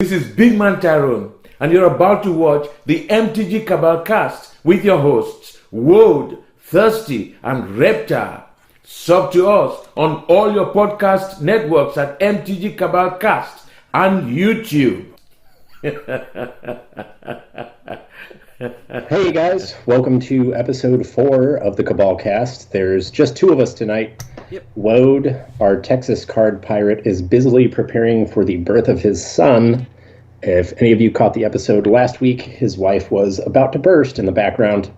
This is Big Man Tyrone, and you're about to watch the MtG Cabal cast with your hosts, Woad, Thirsty, and Reptar. Sub to us on all your podcast networks at MtG Cabal Cast and YouTube. Hey guys, welcome to episode 4 of the Cabal cast. There's just 2 of us tonight. Yep. Woad, our Texas card pirate, is busily preparing for the birth of his son. If any of you caught the episode last week, his wife was about to burst in the background.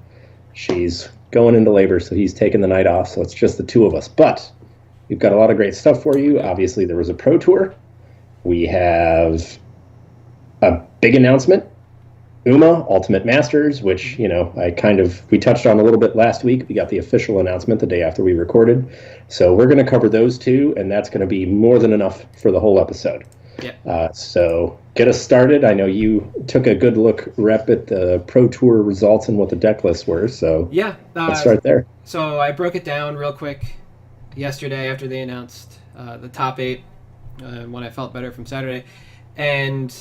She's going into labor, so he's taking the night off, so it's just the 2 of us. But we've got a lot of great stuff for you. Obviously, there was a pro tour. We have a big announcement. UMA, Ultimate Masters, which, we touched on a little bit last week. We got the official announcement the day after we recorded. So we're going to cover those 2, and that's going to be more than enough for the whole episode. Yeah. So get us started. I know you took a good look, Rep, at the Pro Tour results and what the deck lists were. So yeah, let's start there. So I broke it down real quick yesterday after they announced the top 8 when I felt better from Saturday. And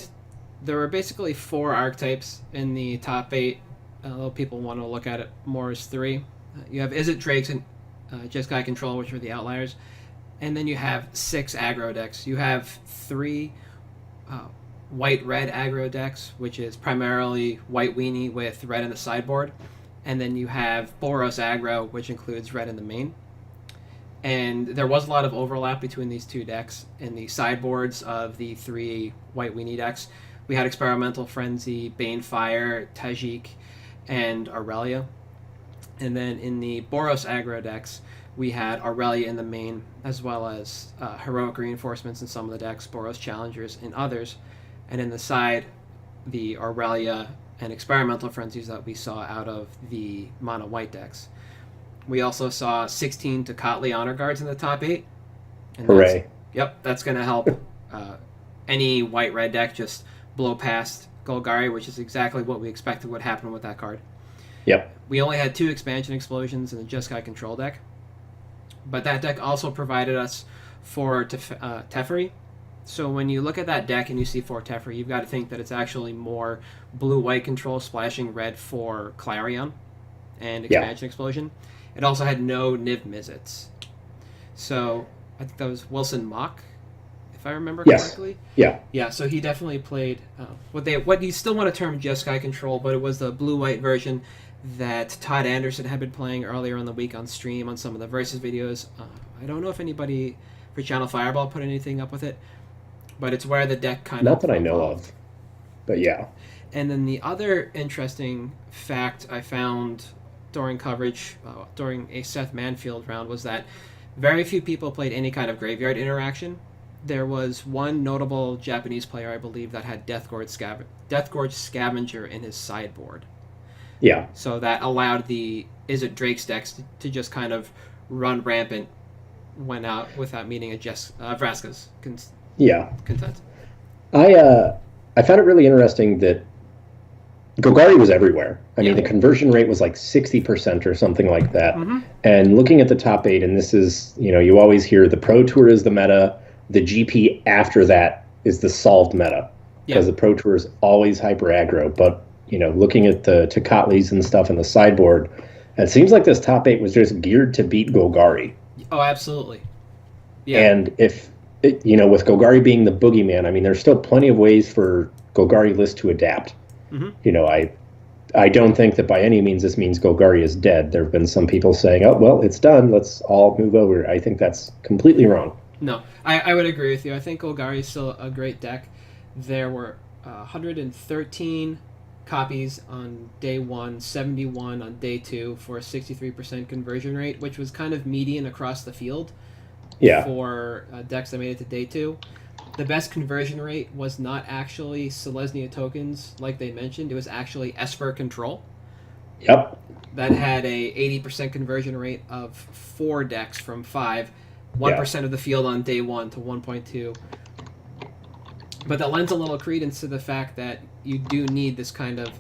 there were basically 4 archetypes in the top 8. Although people want to look at it more as 3. You have Is It Drakes and Jeskai Control, which were the outliers. And then you have 6 aggro decks. You have 3 white-red aggro decks, which is primarily white weenie with red in the sideboard. And then you have Boros aggro, which includes red in the main. And there was a lot of overlap between these 2 decks in the sideboards of the 3 white weenie decks. We had Experimental Frenzy, Banefire, Tajik, and Aurelia. And then in the Boros aggro decks, we had Aurelia in the main, as well as Heroic Reinforcements in some of the decks, Boros Challengers in others. And in the side, the Aurelia and Experimental Frenzies that we saw out of the mono white decks. We also saw 16 Tocatli Honor Guards in the top 8. And Hooray. That's going to help any white-red deck just blow past Golgari, which is exactly what we expected would happen with that card. Yep. We only had 2 expansion explosions in the Jeskai Control deck, but that deck also provided us 4 Teferi. So when you look at that deck and you see 4 Teferi, you've got to think that it's actually more blue-white control splashing red for Clarion and expansion explosion. It also had no Niv Mizzets. So I think that was Wilson Mock, if I remember correctly. Yeah, so he definitely played what you still want to term Jeskai Control, but it was the blue-white version that Todd Anderson had been playing earlier in the week on stream on some of the Versus videos. I don't know if anybody for Channel Fireball put anything up with it, but it's where the deck kind of... Not that I know of, but yeah. And then the other interesting fact I found during coverage, during a Seth Manfield round, was that very few people played any kind of graveyard interaction. There was one notable Japanese player, I believe, that had Deathgorge Scavenger in his sideboard. Yeah. So that allowed the Is It Drake's decks to just kind of run rampant when out without meeting Vraska's consent. I found it really interesting that Golgari was everywhere. I mean, the conversion rate was like 60% or something like that. Mm-hmm. And looking at the top 8, and this is, you always hear the Pro Tour is the meta, the GP after that is the solved meta. Because the Pro Tour is always hyper aggro. But, looking at the Tocatlis and stuff in the sideboard, it seems like this top 8 was just geared to beat Golgari. Oh, absolutely. Yeah. And with Golgari being the boogeyman, I mean, there's still plenty of ways for Golgari list to adapt. Mm-hmm. I don't think that by any means this means Golgari is dead. There have been some people saying, oh, well, it's done. Let's all move over. I think that's completely wrong. No, I would agree with you. I think Golgari is still a great deck. There were 113 copies on day 1, 71 on day 2 for a 63% conversion rate, which was kind of median across the field for decks that made it to day 2. The best conversion rate was not actually Selesnya tokens, like they mentioned. It was actually Esper Control. Yep. That had a 80% conversion rate of 4 decks from 5, 1% of the field on day 1 to 1.2. But that lends a little credence to the fact that you do need this kind of,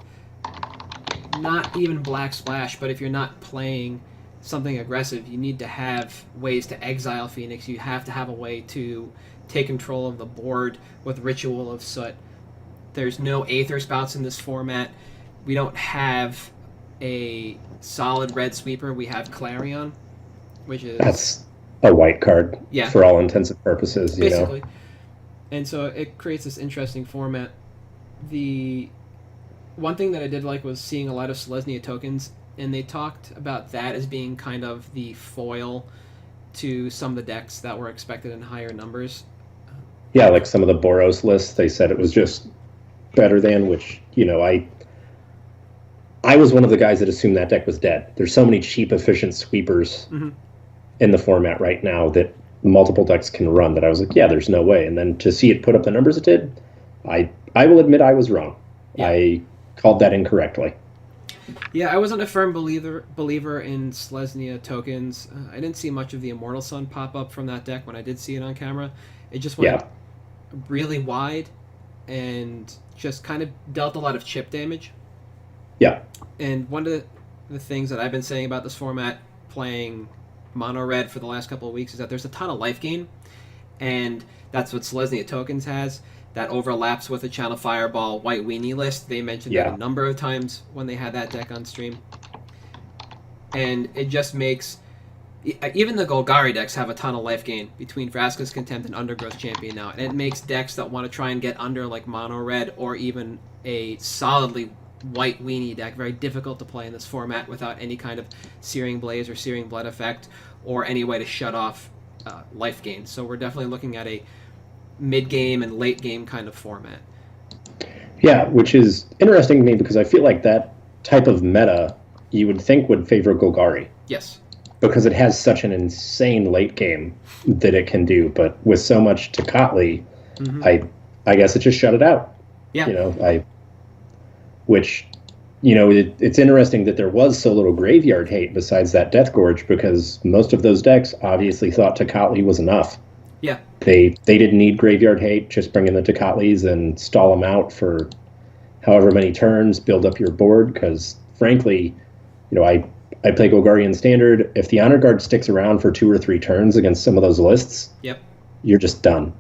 not even black splash, but if you're not playing something aggressive, you need to have ways to exile Phoenix. You have to have a way to take control of the board with Ritual of Soot. There's no Aether Spouts in this format. We don't have a solid red sweeper. We have Clarion, which is... That's a white card for all intents and purposes, basically. You know? And so it creates this interesting format. The one thing that I did like was seeing a lot of Selesnya tokens, and they talked about that as being kind of the foil to some of the decks that were expected in higher numbers. Yeah, like some of the Boros lists, they said it was just better than, which, you know, I was one of the guys that assumed that deck was dead. There's so many cheap, efficient sweepers in the format right now that multiple decks can run that I was like, yeah, there's no way. And then to see it put up the numbers it did, I will admit I was wrong. Yeah. I called that incorrectly. Yeah, I wasn't a firm believer in Selesnya tokens. I didn't see much of the Immortal Sun pop up from that deck when I did see it on camera. It just went really wide and just kind of dealt a lot of chip damage. Yeah. And one of the things that I've been saying about this format, playing mono red for the last couple of weeks, is that there's a ton of life gain, and that's what Selesnya tokens has. That overlaps with the Channel Fireball White Weenie list. They mentioned that a number of times when they had that deck on stream. And it just makes... Even the Golgari decks have a ton of life gain between Vraska's Contempt and Undergrowth Champion now. And it makes decks that want to try and get under like Mono Red or even a solidly White Weenie deck very difficult to play in this format without any kind of Searing Blaze or Searing Blood effect or any way to shut off life gain. So we're definitely looking at a mid-game and late-game kind of format. Yeah, which is interesting to me because I feel like that type of meta you would think would favor Golgari. Yes. Because it has such an insane late game that it can do, but with so much Tocatli, I guess it just shut it out. Yeah. You know, which, you know, it's interesting that there was so little graveyard hate besides that Death Gorge because most of those decks obviously thought Tocatli was enough. Yeah. They didn't need graveyard hate, just bring in the Tocatlis and stall them out for however many turns, build up your board, because frankly, you know, I play Golgarian Standard. If the Honor Guard sticks around for 2 or 3 turns against some of those lists, you're just done.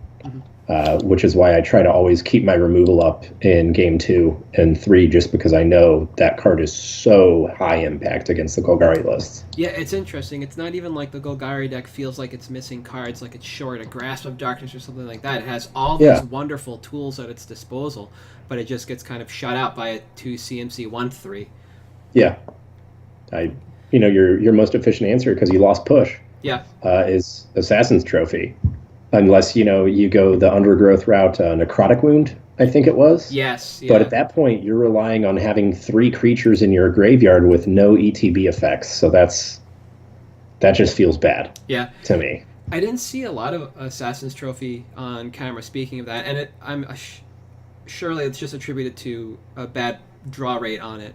Which is why I try to always keep my removal up in game 2 and 3, just because I know that card is so high impact against the Golgari lists. Yeah, it's interesting. It's not even like the Golgari deck feels like it's missing cards, like it's short a Grasp of Darkness or something like that. It has all these wonderful tools at its disposal, but it just gets kind of shut out by a 2 CMC 1/3. Yeah. You know, your most efficient answer, because you lost push, is Assassin's Trophy. Unless, you know, you go the Undergrowth route, Necrotic Wound, I think it was. Yes. Yeah. But at that point, you're relying on having 3 creatures in your graveyard with no ETB effects. So that just feels bad to me. I didn't see a lot of Assassin's Trophy on camera, speaking of that. And surely it's just attributed to a bad draw rate on it.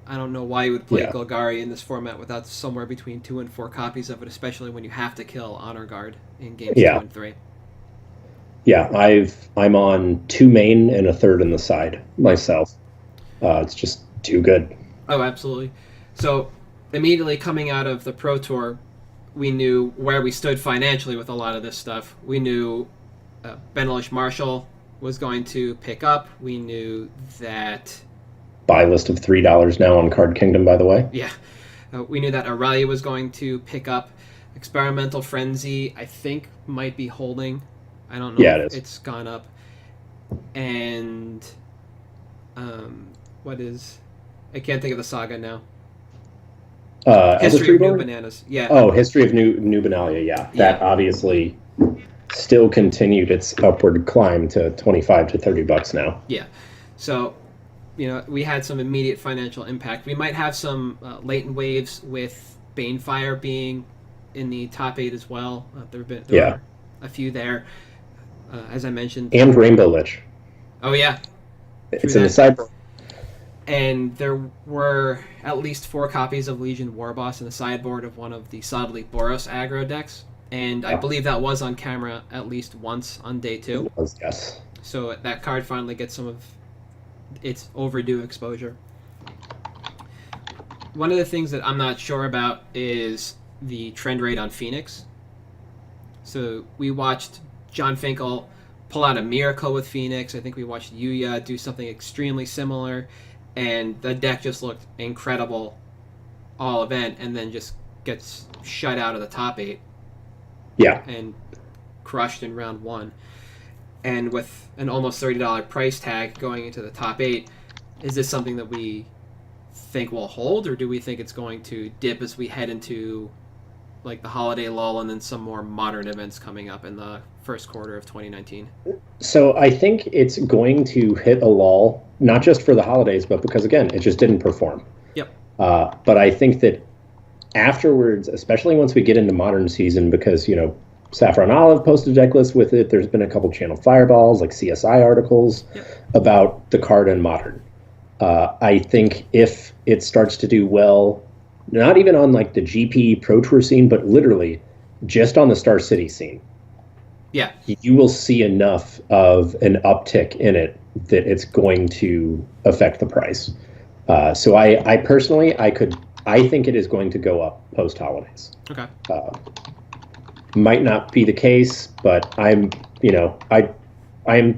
I don't know why you would play Golgari in this format without somewhere between 2 and 4 copies of it, especially when you have to kill Honor Guard in games 2 and 3. Yeah, I'm on 2 main and a 3rd in the side myself. It's just too good. Oh, absolutely. So immediately coming out of the Pro Tour, we knew where we stood financially with a lot of this stuff. We knew Benelish Marshall was going to pick up. We knew that... Buy list of $3 now on Card Kingdom, by the way. Yeah. We knew that Aurelia was going to pick up. Experimental Frenzy, I think, might be holding. I don't know if it's gone up. And what is... I can't think of the saga now. History of New Bananas. Yeah. Oh, History of New Banalia, yeah. That obviously still continued its upward climb to $25 to $30 now. Yeah. So... You know, we had some immediate financial impact. We might have some latent waves with Banefire being in the top 8 as well. There are a few there, as I mentioned. And Rainbow Lich. Oh, yeah. It's in the sideboard. And there were at least 4 copies of Legion Warboss in the sideboard of one of the solidly Boros aggro decks. And I believe that was on camera at least once on day 2. It was, yes. So that card finally gets some of its overdue exposure. One of the things that I'm not sure about is the trend rate on Phoenix. So we watched John Finkel pull out a miracle with Phoenix. I think we watched Yuya do something extremely similar, and the deck just looked incredible all event, and then just gets shut out of the top 8. Yeah. And crushed in round 1. And with an almost $30 price tag going into the top 8, is this something that we think will hold, or do we think it's going to dip as we head into like the holiday lull and then some more modern events coming up in the first quarter of 2019? So I think it's going to hit a lull, not just for the holidays, but because, again, it just didn't perform. Yep. But I think that afterwards, especially once we get into modern season, because, Saffron Olive posted a deck list with it. There's been a couple Channel Fireballs, like CSI articles about the card in modern. I think if it starts to do well, not even on like the GP Pro Tour scene, but literally just on the Star City scene, you will see enough of an uptick in it that it's going to affect the price. So I personally, I think it is going to go up post holidays. Okay. Might not be the case, but I'm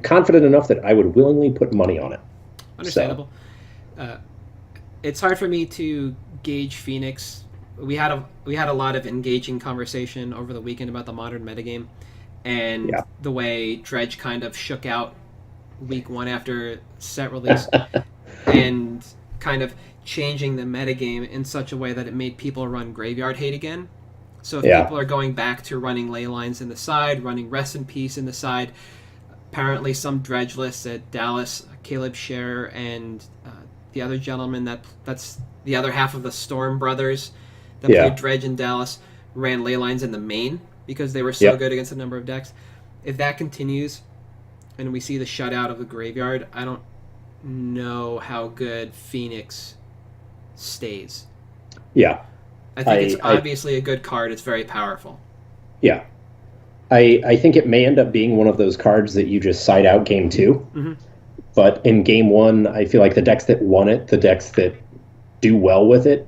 confident enough that I would willingly put money on it. Understandable. It's hard for me to gauge Phoenix. We had a lot of engaging conversation over the weekend about the modern metagame, and the way Dredge kind of shook out week 1 after set release, and kind of changing the metagame in such a way that it made people run Graveyard Hate again. So if people are going back to running Ley Lines in the side, running Rest in Peace in the side, apparently some Dredge lists at Dallas, Caleb Scherer, and the other gentleman that's the other half of the Storm Brothers that played Dredge in Dallas ran Ley Lines in the main because they were so good against a number of decks. If that continues and we see the shutout of the Graveyard, I don't know how good Phoenix stays. Yeah. I think it's obviously a good card. It's very powerful. Yeah. I think it may end up being one of those cards that you just side out game 2. Mm-hmm. But in game 1, I feel like the decks that won it, the decks that do well with it,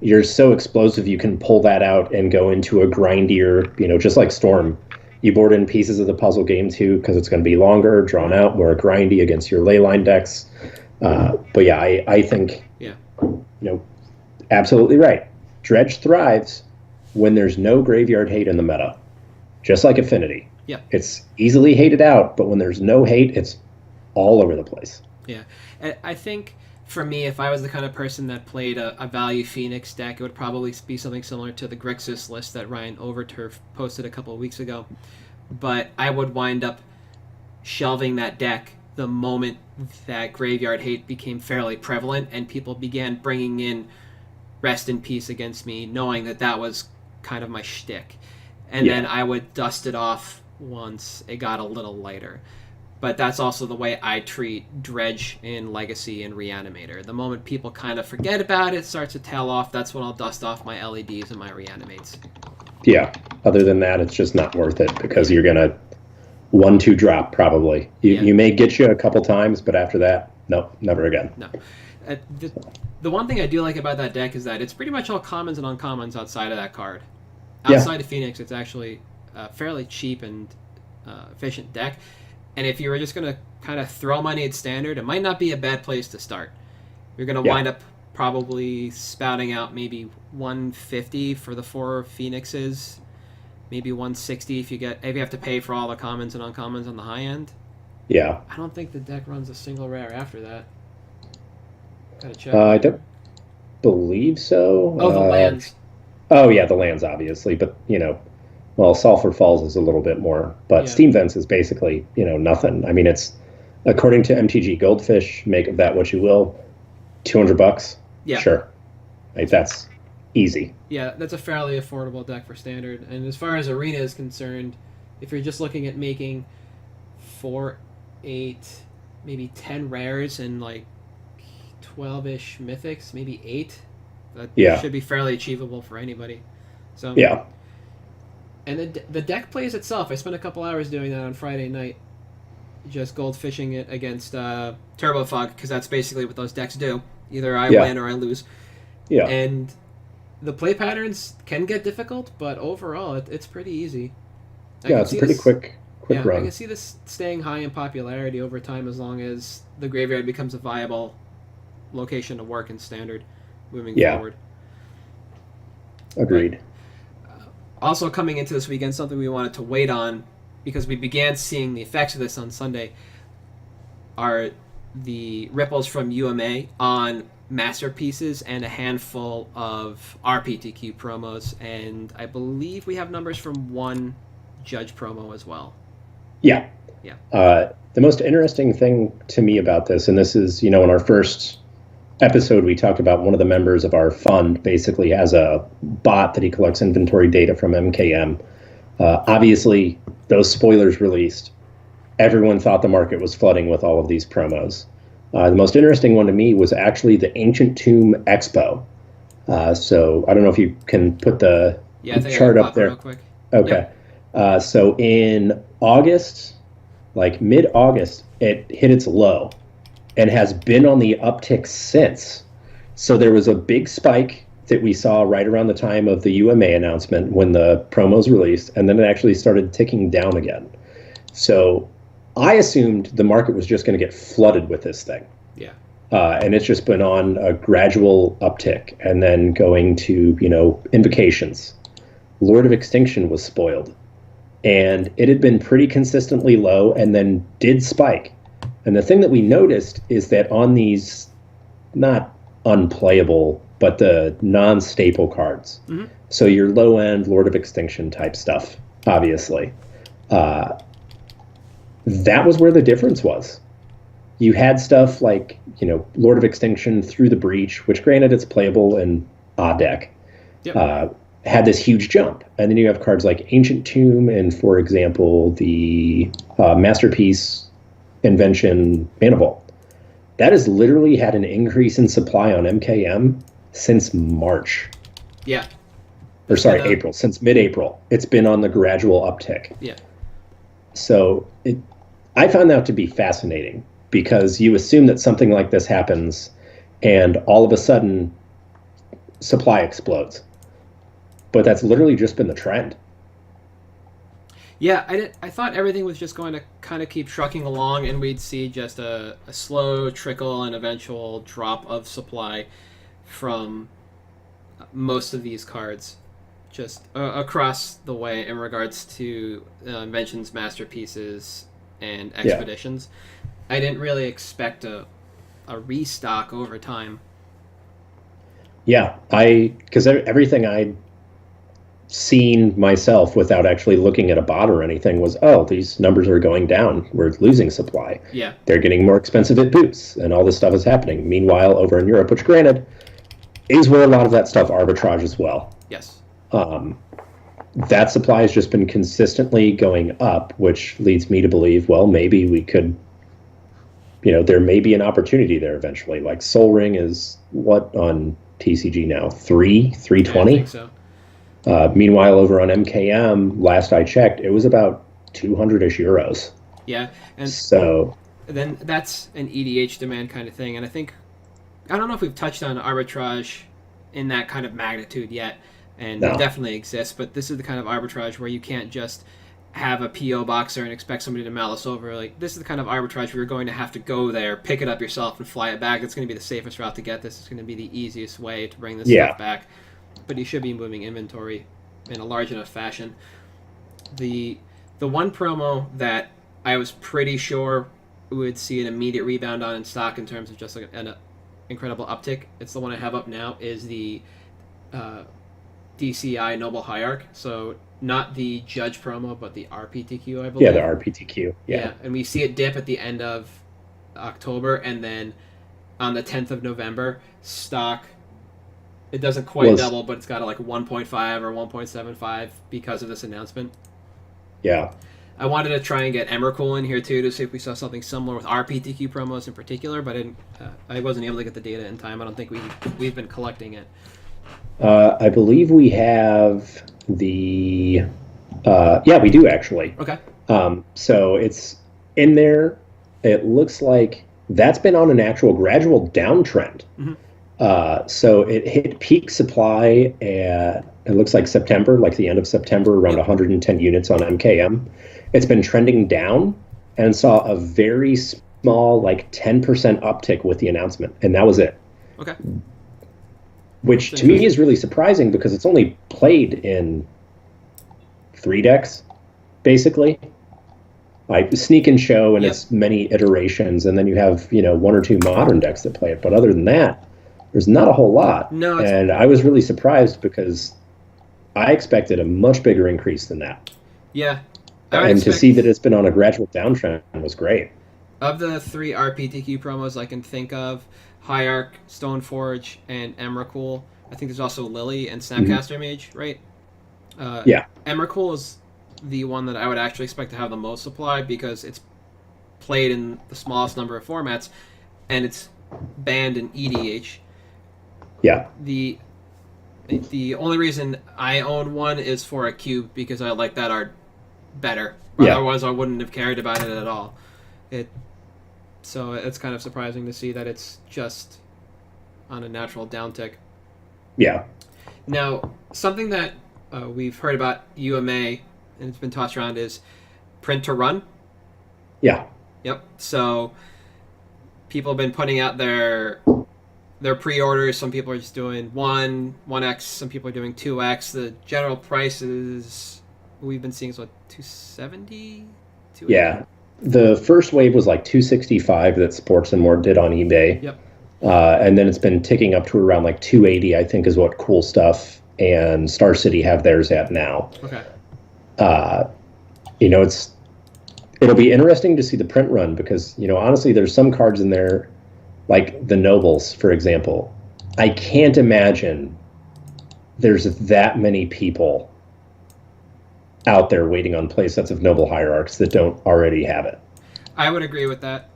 you're so explosive you can pull that out and go into a grindier, just like Storm. You board in pieces of the puzzle game 2 because it's going to be longer, drawn out, more grindy against your ley line decks. But yeah, I think, absolutely right. Dredge thrives when there's no Graveyard Hate in the meta, just like Affinity. Yeah. It's easily hated out, but when there's no hate, it's all over the place. Yeah. I think for me, if I was the kind of person that played a value Phoenix deck, it would probably be something similar to the Grixis list that Ryan Overturf posted a couple of weeks ago. But I would wind up shelving that deck the moment that Graveyard Hate became fairly prevalent and people began bringing in Rest in Peace against me, knowing that was kind of my shtick. And then I would dust it off once it got a little lighter. But that's also the way I treat Dredge in Legacy and Reanimator. The moment people kind of forget about it, starts to tail off, that's when I'll dust off my LEDs and my Reanimates. Yeah. Other than that, it's just not worth it because you're going to 1-2 drop probably. You may get you a couple times, but after that, no, never again. No. The one thing I do like about that deck is that it's pretty much all commons and uncommons outside of that card. Outside of Phoenix, it's actually a fairly cheap and efficient deck. And if you were just going to kind of throw money at Standard, it might not be a bad place to start. You're going to wind up probably spouting out maybe 150 for the 4 Phoenixes, maybe 160 if you have to pay for all the commons and uncommons on the high end. Yeah. I don't think the deck runs a single rare after that. Gotta check. I don't believe so. Oh, the lands. Oh, yeah, the lands, obviously. But, Sulphur Falls is a little bit more. But Steam Vents is basically, nothing. I mean, it's, according to MTG Goldfish, make of that what you will, $200. Yeah. Sure. Like, that's easy. Yeah, that's a fairly affordable deck for Standard. And as far as Arena is concerned, if you're just looking at making 4, 8, maybe 10 rares and, 12-ish mythics, maybe 8. That should be fairly achievable for anybody. So and the deck plays itself. I spent a couple hours doing that on Friday night, just goldfishing it against Turbo Fog, because that's basically what those decks do. Either I win or I lose. Yeah. And the play patterns can get difficult, but overall it's pretty easy. It's a pretty quick quick I run. can see this staying high in popularity over time as long as the graveyard becomes a viable location to work in Standard moving forward. Agreed. But, also coming into this weekend, something we wanted to wait on because we began seeing the effects of this on Sunday are the ripples from UMA on masterpieces and a handful of RPTQ promos, and I believe we have numbers from one Judge promo as well. Yeah. Yeah. The most interesting thing to me about this, and this is, in our first episode, we talked about one of the members of our fund basically has a bot that he collects inventory data from MKM. Obviously, those spoilers released. Everyone thought the market was flooding with all of these promos. The most interesting one to me was actually the Ancient Tomb Expo. So I don't know if you can put the chart up there. Real quick. Okay. Yep. So in August, like mid-August, it hit its low and has been on the uptick since. So there was a big spike that we saw right around the time of the UMA announcement when the promos released, and then it actually started ticking down again. So I assumed the market was just going to get flooded with this thing. Yeah. And it's just been on a gradual uptick and then going to, invocations. Lord of Extinction was spoiled. And it had been pretty consistently low and then did spike. And the thing that we noticed is that on these, not unplayable, but the non-staple cards, so your low-end Lord of Extinction type stuff, obviously, that was where the difference was. You had stuff like, Lord of Extinction Through the Breach, which granted it's playable in odd deck, had this huge jump. And then you have cards like Ancient Tomb and, for example, the Masterpiece Invention Mana Vault. That has literally had an increase in supply on MKM since March. Yeah. Or sorry, April. Since mid-April. It's been on the gradual uptick. Yeah. So I found that to be fascinating because you assume that something like this happens and all of a sudden supply explodes. But that's literally just been the trend. Yeah, I thought everything was just going to kind of keep trucking along and we'd see just a slow trickle and eventual drop of supply from most of these cards just across the way in regards to Inventions, Masterpieces, and Expeditions. I didn't really expect a restock over time. Yeah, because everything I'd seen myself without actually looking at a bot or anything was, these numbers are going down. We're losing supply. Yeah. They're getting more expensive at booths, and all this stuff is happening. Meanwhile, over in Europe, which granted is where a lot of that stuff arbitrage as well. Yes. That supply has just been consistently going up, which leads me to believe, well, maybe we could, there may be an opportunity there eventually. Like Soul Ring is what on TCG now? 320? I think so. Meanwhile, over on MKM, last I checked, it was about 200-ish euros. Yeah, and so then that's an EDH demand kind of thing, and I don't know if we've touched on arbitrage in that kind of magnitude yet, and it definitely exists, but this is the kind of arbitrage where you can't just have a PO boxer and expect somebody to mail us over. Like, this is the kind of arbitrage where you're going to have to go there, pick it up yourself, and fly it back. It's going to be the safest route to get this. It's going to be the easiest way to bring this stuff back. But you should be moving inventory in a large enough fashion. The one promo that I was pretty sure would see an immediate rebound on in stock in terms of just like an incredible uptick, it's the one I have up now, is the DCI Noble Hierarch. So not the Judge promo, but the RPTQ, I believe. Yeah, the RPTQ. Yeah, and we see it dip at the end of October, and then on the 10th of November, stock... It doesn't quite double, but it's got a 1.5 or 1.75 because of this announcement. Yeah. I wanted to try and get Emrakul in here too to see if we saw something similar with RPTQ promos in particular, but I wasn't able to get the data in time. I don't think we've been collecting it. I believe we have the... we do actually. Okay. So it's in there. It looks like that's been on an actual gradual downtrend. Mm-hmm. So it hit peak supply at, it looks like September, like the end of September, around 110 units on MKM. It's been trending down and saw a very small, like 10% uptick with the announcement, and that was it. Okay. Which to me is really surprising because it's only played in 3 decks, basically. Like Sneak and Show and its many iterations, and then you have 1 or 2 modern decks that play it. But other than that, there's not a whole lot. No, and I was really surprised because I expected a much bigger increase than that. Yeah. And to see that it's been on a gradual downtrend was great. Of the 3 RPTQ promos I can think of, Hierarch, Stoneforge, and Emrakul. I think there's also Lily and Snapcaster Mage, right? Emrakul is the one that I would actually expect to have the most supply because it's played in the smallest number of formats, and it's banned in EDH. Yeah. The only reason I own one is for a cube because I like that art better. Otherwise, I wouldn't have cared about it at all. So it's kind of surprising to see that it's just on a natural downtick. Yeah. Now, something that we've heard about UMA, and it's been tossed around, is print to run. Yeah. Yep. So people have been putting out their pre-orders. Some people are just doing 1x. Some people are doing 2x. The general price is, we've been seeing, is what, 270? Yeah. The first wave was like 265 that Sports and More did on eBay. Yep. And then it's been ticking up to around like 280, I think, is what Cool Stuff and Star City have theirs at now. Okay. It'll be interesting to see the print run because, honestly, there's some cards in there, like the Nobles, for example. I can't imagine there's that many people out there waiting on play sets of Noble Hierarchs that don't already have it. I would agree with that.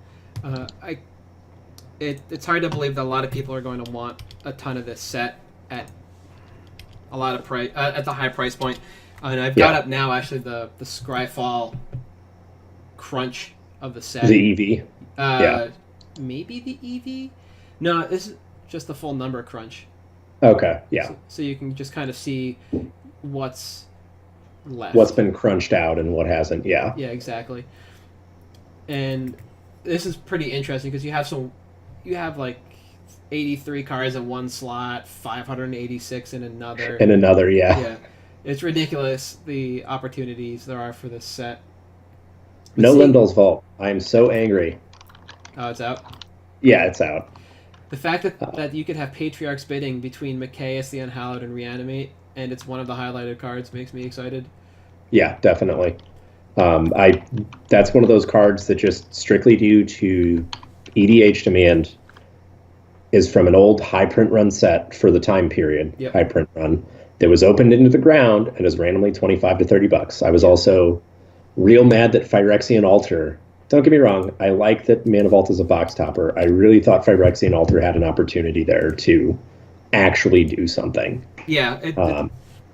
It's hard to believe that a lot of people are going to want a ton of this set at a lot of price at the high price point. And I've got up now actually the Scryfall crunch of the set. The EV. Maybe the EV. No, this is just the full number crunch. Okay. Yeah. So you can just kind of see what's left. What's been crunched out and what hasn't. Yeah. Yeah, exactly. And this is pretty interesting because you have like 83 cards in one slot, 586 in another. In another, Yeah. It's ridiculous the opportunities there are for this set. But no Lindell's Vault. I'm so angry. Oh, it's out? Yeah, it's out. The fact that you could have Patriarchs bidding between Machias, the Unhallowed, and Reanimate, and it's one of the highlighted cards, makes me excited. Yeah, definitely. That's one of those cards that just strictly due to EDH demand is from an old high print run set for the time period, high print run, that was opened into the ground and is randomly $25 to $30. I was also real mad that Phyrexian Altar, don't get me wrong, I like that Mana Vault is a box topper. I really thought Phyrexian Altar had an opportunity there to actually do something. Yeah,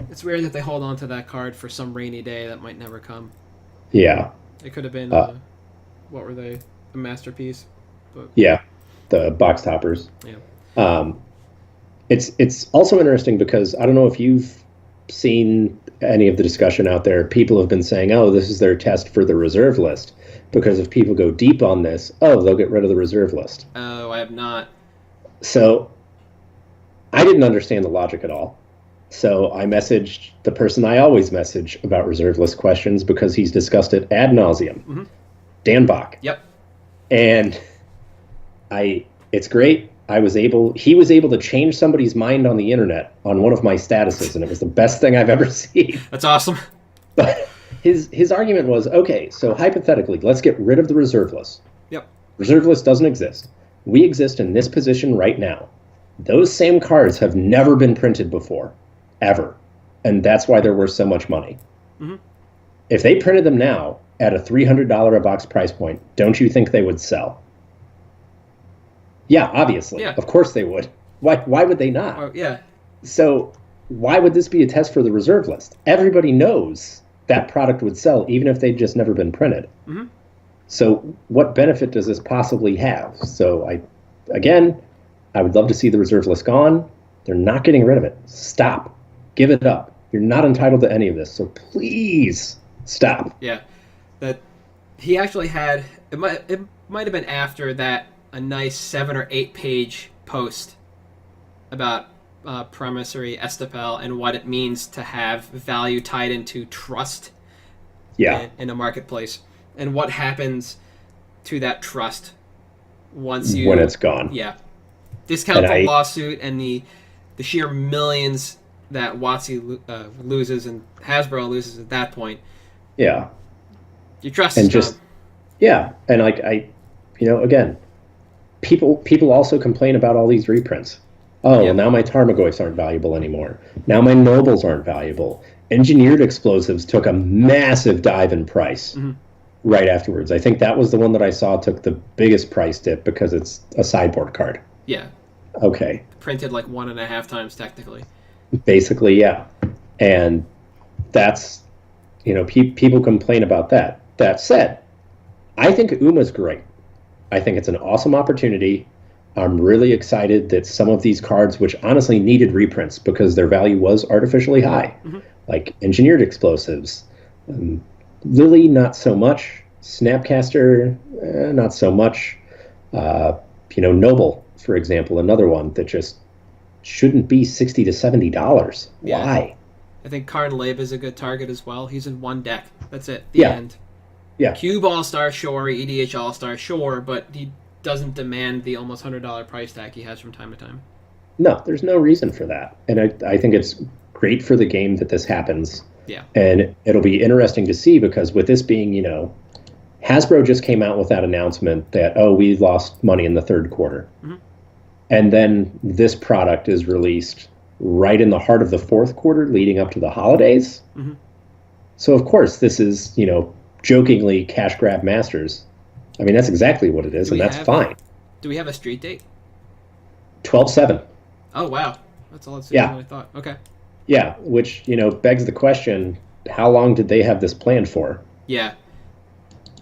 it's weird that they hold on to that card for some rainy day that might never come. Yeah. It could have been, what were they? A masterpiece. But... Yeah, the box toppers. Yeah. It's also interesting because I don't know if you've seen any of the discussion out there. People have been saying, oh, this is their test for the reserve list. Because if people go deep on this, they'll get rid of the reserve list. Oh, I have not. So I didn't understand the logic at all. So I messaged the person I always message about reserve list questions because he's discussed it ad nauseum. Mm-hmm. Dan Bach. Yep. And it's great. He was able to change somebody's mind on the internet on one of my statuses, and it was the best thing I've ever seen. That's awesome. But his argument was, okay, so hypothetically, let's get rid of the reserve list. Yep. Reserve list doesn't exist. We exist in this position right now. Those same cards have never been printed before, ever. And that's why they're worth so much money. Mm-hmm. If they printed them now at a $300 a box price point, don't you think they would sell? Yeah, obviously. Yeah. Of course they would. Why would they not? Oh, yeah. So why would this be a test for the reserve list? Everybody knows that product would sell even if they'd just never been printed. Mm-hmm. So what benefit does this possibly have? So I would love to see the reserve list gone. They're not getting rid of it. Stop. Give it up. You're not entitled to any of this. So please stop. Yeah. that he actually had it might have been after that a nice 7 or 8 page post about promissory estoppel and what it means to have value tied into trust in a marketplace, and what happens to that trust when it's gone. Yeah, discount the lawsuit and the sheer millions that WotC loses and Hasbro loses at that point. Yeah, your trust is gone. Yeah, and like again, people also complain about all these reprints. Oh, well, now my Tarmogoyfs aren't valuable anymore. Now my Nobles aren't valuable. Engineered Explosives took a massive dive in price right afterwards. I think that was the one that I saw took the biggest price dip because it's a sideboard card. Yeah. Okay. Printed like 1.5 times technically. Basically, yeah. And that's, people complain about that. That said, I think Uma's great. I think it's an awesome opportunity. I'm really excited that some of these cards, which honestly needed reprints because their value was artificially high, like Engineered Explosives, Lily, not so much, Snapcaster, not so much, Noble, for example, another one that just shouldn't be $60 to $70. Yeah. Why? I think Karn Lab is a good target as well. He's in one deck. That's it. The end. Yeah. Cube All-Star, sure. EDH All-Star, sure. But he doesn't demand the almost $100 price tag he has from time to time. No, there's no reason for that. And I think it's great for the game that this happens. Yeah. And it'll be interesting to see because with this being, Hasbro just came out with that announcement that, we lost money in the third quarter. And then this product is released right in the heart of the fourth quarter leading up to the holidays. So, of course, this is, jokingly cash grab masters. I mean, that's exactly what it is, and that's fine. Do we have a street date? 12/7. Oh, wow. That's a lot sooner than I thought. Okay. Yeah, which, begs the question, how long did they have this planned for? Yeah.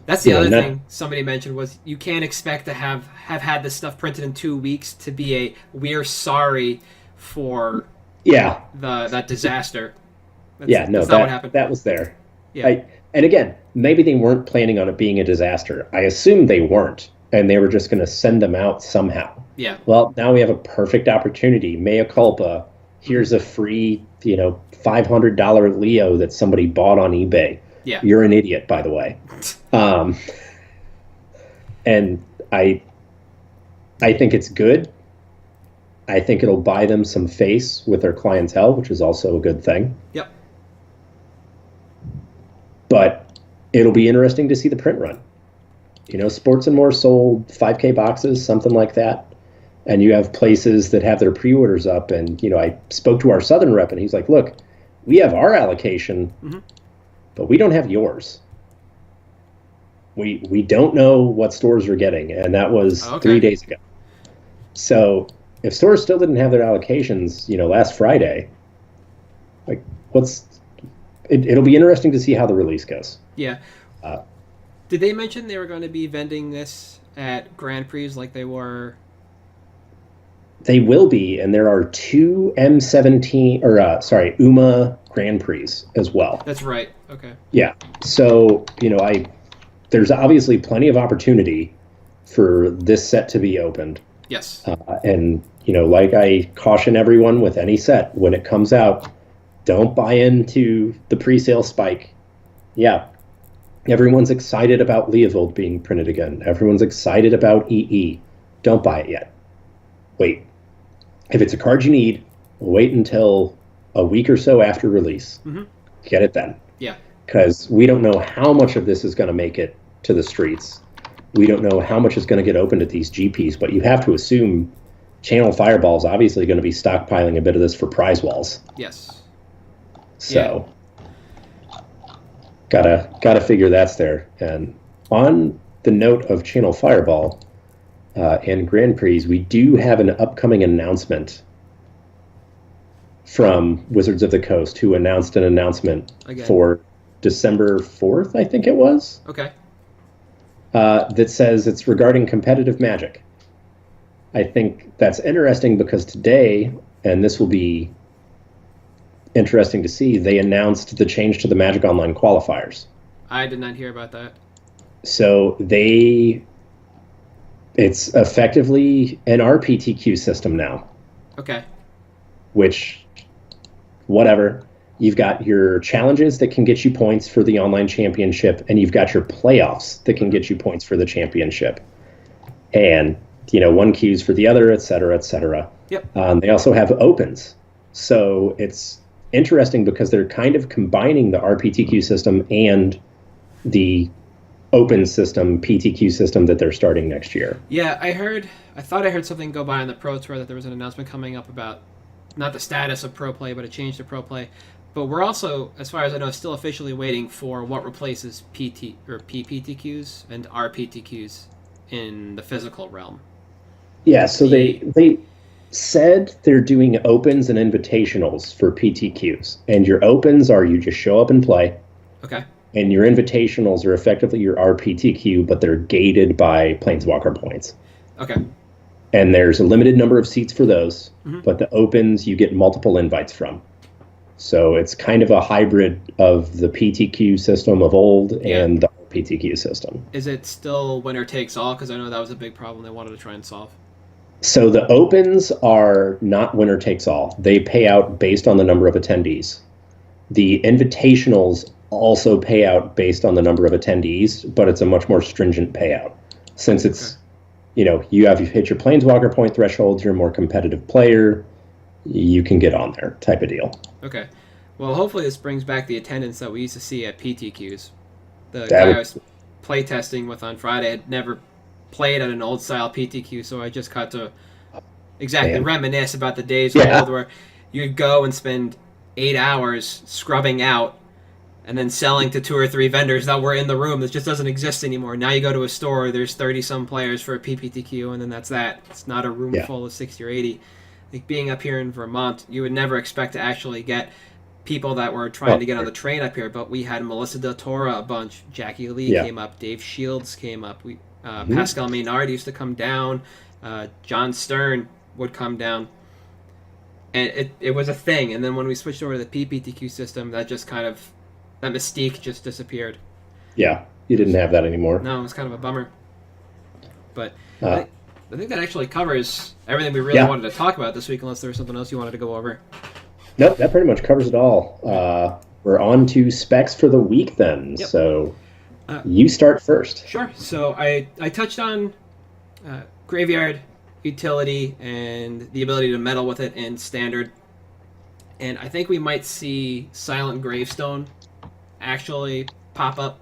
That's the other thing somebody mentioned was you can't expect to have had this stuff printed in 2 weeks to be we're sorry for that disaster. That's not what happened. That was there. Yeah. And again, maybe they weren't planning on it being a disaster. I assume they weren't, and they were just going to send them out somehow. Yeah. Well, now we have a perfect opportunity. Mea culpa. Here's a free, $500 Leo that somebody bought on eBay. Yeah. You're an idiot, by the way. And I think it's good. I think it'll buy them some face with their clientele, which is also a good thing. Yep. But it'll be interesting to see the print run. Sports and More sold 5K boxes, something like that. And you have places that have their pre-orders up. And, I spoke to our Southern rep, and he's like, look, we have our allocation, but we don't have yours. We don't know what stores are getting. And that was 3 days ago. So if stores still didn't have their allocations, last Friday, it'll be interesting to see how the release goes. Yeah. Did they mention they were going to be vending this at Grand Prix like they were? They will be, and there are 2 UMA Grand Prix as well. That's right. Okay. Yeah. So, there's obviously plenty of opportunity for this set to be opened. Yes. And, like I caution everyone with any set, when it comes out, don't buy into the pre-sale spike. Yeah. Everyone's excited about Leovold being printed again. Everyone's excited about EE. Don't buy it yet. Wait. If it's a card you need, wait until a week or so after release. Get it then. Yeah. Because we don't know how much of this is going to make it to the streets. We don't know how much is going to get opened at these GPs, but you have to assume Channel Fireball is obviously going to be stockpiling a bit of this for prize walls. Yes. So, gotta figure that's there. And on the note of Channel Fireball and Grand Prix, we do have an upcoming announcement from Wizards of the Coast, who announced an announcement for December 4th, I think it was. Okay. That says it's regarding competitive Magic. I think that's interesting because today, and this will be interesting to see, they announced the change to the Magic Online qualifiers. I did not hear about that. So it's effectively an RPTQ system now, Okay. which, whatever. You've got your challenges that can get you points for the online championship, and you've got your playoffs that can get you points for the championship. And, 1Qs for the other, et cetera, et cetera. Yep. They also have opens. So it's interesting because they're kind of combining the RPTQ system and the open system, PTQ system that they're starting next year. Yeah, I thought I heard something go by on the Pro Tour that there was an announcement coming up about not the status of Pro Play, but a change to Pro Play. But we're also, as far as I know, still officially waiting for what replaces PT or PPTQs and RPTQs in the physical realm. Yeah, so they said they're doing opens and invitationals for PTQs. And your opens are you just show up and play. Okay. And your invitationals are effectively your RPTQ, but they're gated by Planeswalker points. Okay. And there's a limited number of seats for those, Mm-hmm. but the opens you get multiple invites from. So it's kind of a hybrid of the PTQ system of old and the RPTQ system. Is it still winner takes all? Because I know that was a big problem they wanted to try and solve. So the opens are not winner takes all. They pay out based on the number of attendees. The invitationals also pay out based on the number of attendees, but it's a much more stringent payout. Since it's, you've hit your Planeswalker point thresholds, you're a more competitive player, you can get on there type of deal. Okay. Well, hopefully this brings back the attendance that we used to see at PTQs. The guy I was playtesting with on Friday had never played at an old-style PTQ, so I just got to reminisce about the days of old where you'd go and spend 8 hours scrubbing out and then selling to 2 or 3 vendors that were in the room that just doesn't exist anymore. Now you go to a store, there's 30-some players for a PPTQ, and then that's that. It's not a room full of 60 or 80. Like being up here in Vermont, you would never expect to actually get people that were trying to get on the train up here, but we had Melissa Del Toro a bunch. Jackie Lee came up. Dave Shields came up. Pascal Maynard used to come down. John Stern would come down. And it was a thing. And then when we switched over to the PPTQ system, that mystique just disappeared. Yeah, you didn't have that anymore. No, it was kind of a bummer. But I think that actually covers everything we really wanted to talk about this week, unless there was something else you wanted to go over. Nope, that pretty much covers it all. We're on to specs for the week then. Yep. So you start first. Sure. So I touched on Graveyard, utility, and the ability to meddle with it in Standard. And I think we might see Silent Gravestone actually pop up.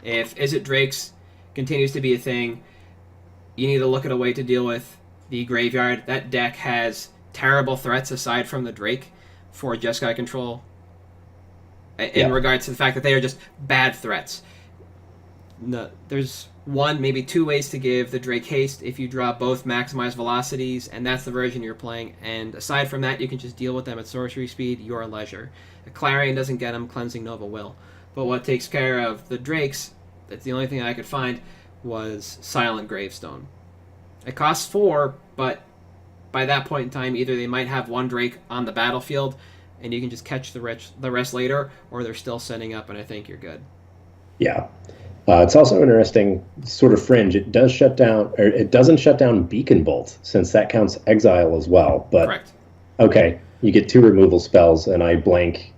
If Izzet Drakes continues to be a thing, you need to look at a way to deal with the Graveyard. That deck has terrible threats aside from the Drake for Jeskai control in regards to the fact that they are just bad threats. No, there's one, maybe 2 ways to give the Drake haste if you draw both maximized velocities, and that's the version you're playing. And aside from that, you can just deal with them at sorcery speed, your leisure. A Clarion doesn't get them, Cleansing Nova will. But what takes care of the Drakes, that's the only thing I could find, was Silent Gravestone. It costs 4, but by that point in time, either they might have 1 Drake on the battlefield, and you can just catch the rest later, or they're still setting up, and I think you're good. Yeah. It's also interesting, sort of fringe. It does shut down, or it doesn't shut down Beacon Bolt, since that counts exile as well. But correct. Okay, you get 2 removal spells, and I blank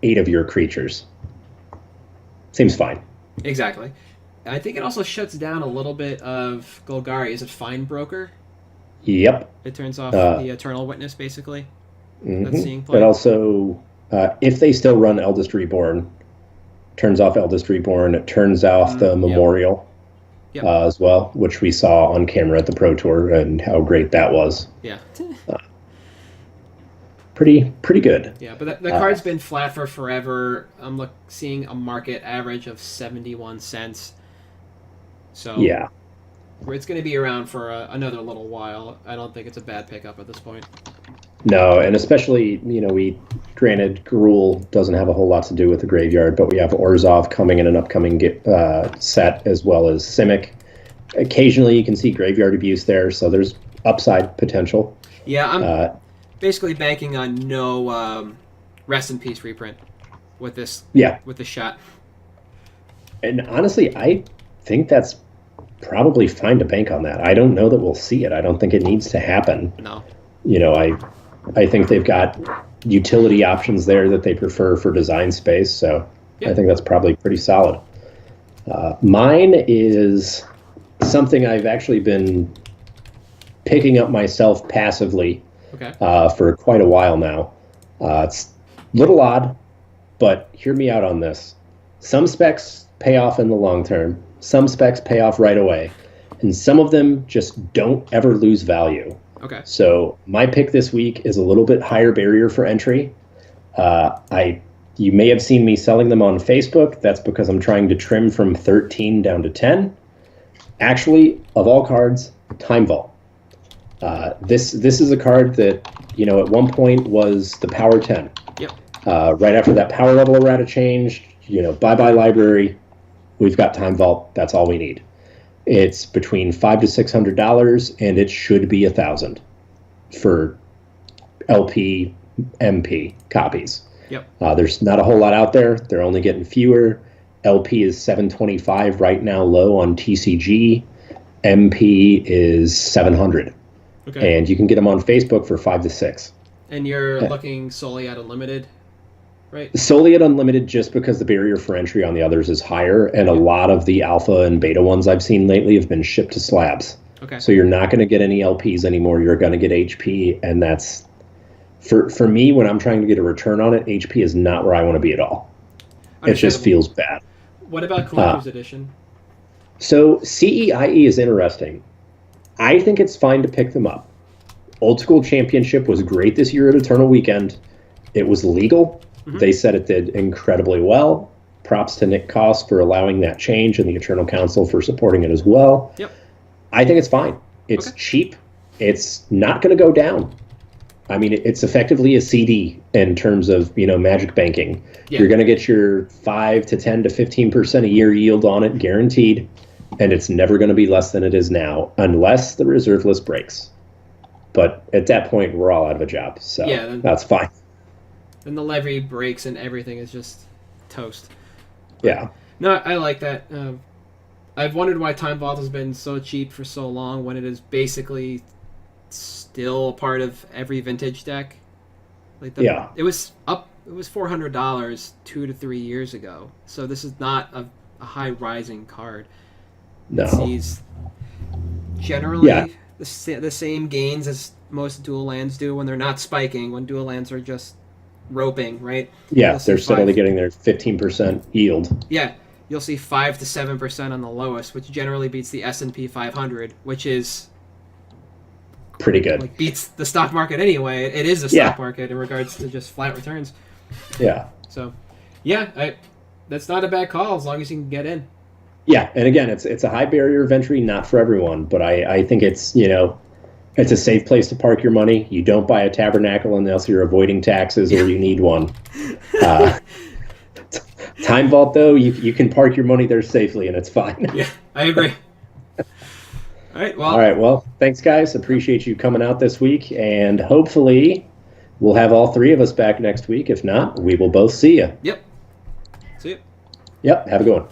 8 of your creatures. Seems fine. Exactly. I think it also shuts down a little bit of Golgari. Is it Fine Broker? Yep. It turns off the Eternal Witness, basically. That's seeing play. But also, if they still run Eldest Reborn, turns off Eldest Reborn, it turns off the Memorial as well, which we saw on camera at the Pro Tour and how great that was. Yeah. Pretty good. Yeah, but the card's been flat for forever. I'm seeing a market average of 71 cents. So yeah, it's going to be around for another little while. I don't think it's a bad pickup at this point. No, and especially, granted, Gruul doesn't have a whole lot to do with the Graveyard, but we have Orzhov coming in an upcoming set, as well as Simic. Occasionally you can see Graveyard Abuse there, so there's upside potential. Yeah, I'm basically banking on no Rest in Peace reprint with this with this shot. And honestly, I think that's probably fine to bank on that. I don't know that we'll see it. I don't think it needs to happen. No. I think they've got utility options there that they prefer for design space. So I think that's probably pretty solid. Mine is something I've actually been picking up myself passively for quite a while now. It's a little odd, but hear me out on this. Some specs pay off in the long term. Some specs pay off right away. And some of them just don't ever lose value. Okay. So my pick this week is a little bit higher barrier for entry. You may have seen me selling them on Facebook. That's because I'm trying to trim from 13 down to 10. Actually, of all cards, Time Vault. This is a card that, at one point was the Power 10. Yep. Right after that power level errata changed, bye-bye library. We've got Time Vault. That's all we need. It's between $500 to $600, and it should be $1,000 for LP, MP copies. Yep. There's not a whole lot out there. They're only getting fewer. LP is $725 right now, low on TCG. MP is $700. Okay. And you can get them on Facebook for $5 to $6. And you're looking solely at Unlimited, right? Solely at Unlimited, just because the barrier for entry on the others is higher, and a lot of the alpha and beta ones I've seen lately have been shipped to slabs. Okay. So you're not going to get any LPs anymore. You're going to get HP, and that's for me, when I'm trying to get a return on it, HP is not where I want to be at all. It just feels bad. What about Collector's Edition? So CEIE is interesting. I think it's fine to pick them up. Old School Championship was great this year at Eternal Weekend. It was legal. Mm-hmm. They said it did incredibly well. Props to Nick Koss for allowing that change and the Eternal Council for supporting it as well. Yep. I think it's fine. It's cheap. It's not going to go down. I mean, it's effectively a CD in terms of, magic banking. Yeah. You're going to get your 5 to 10 to 15% a year yield on it, guaranteed, and it's never going to be less than it is now, unless the reserve list breaks. But at that point, we're all out of a job, so that's fine. Then the levy breaks and everything is just toast. Yeah. No, I like that. I've wondered why Time Vault has been so cheap for so long when it is basically still a part of every vintage deck. It was $400 2 to 3 years ago. So this is not a high rising card. No. It sees generally the same gains as most dual lands do when they're not spiking, when dual lands are just roping, right? Yeah, they're steadily getting their 15% yield. Yeah. You'll see 5 to 7% on the lowest, which generally beats the S&P 500, which is pretty good. Beats the stock market anyway. It is a stock market in regards to just flat returns. Yeah. So, that's not a bad call as long as you can get in. Yeah, and again, it's a high barrier of entry, not for everyone, but I think it's it's a safe place to park your money. You don't buy a tabernacle unless you're avoiding taxes or you need one. Time Vault, though, you can park your money there safely, and it's fine. Yeah, I agree. All right, well, thanks, guys. Appreciate you coming out this week, and hopefully we'll have all three of us back next week. If not, we will both see you. Yep. See you. Yep, have a good one.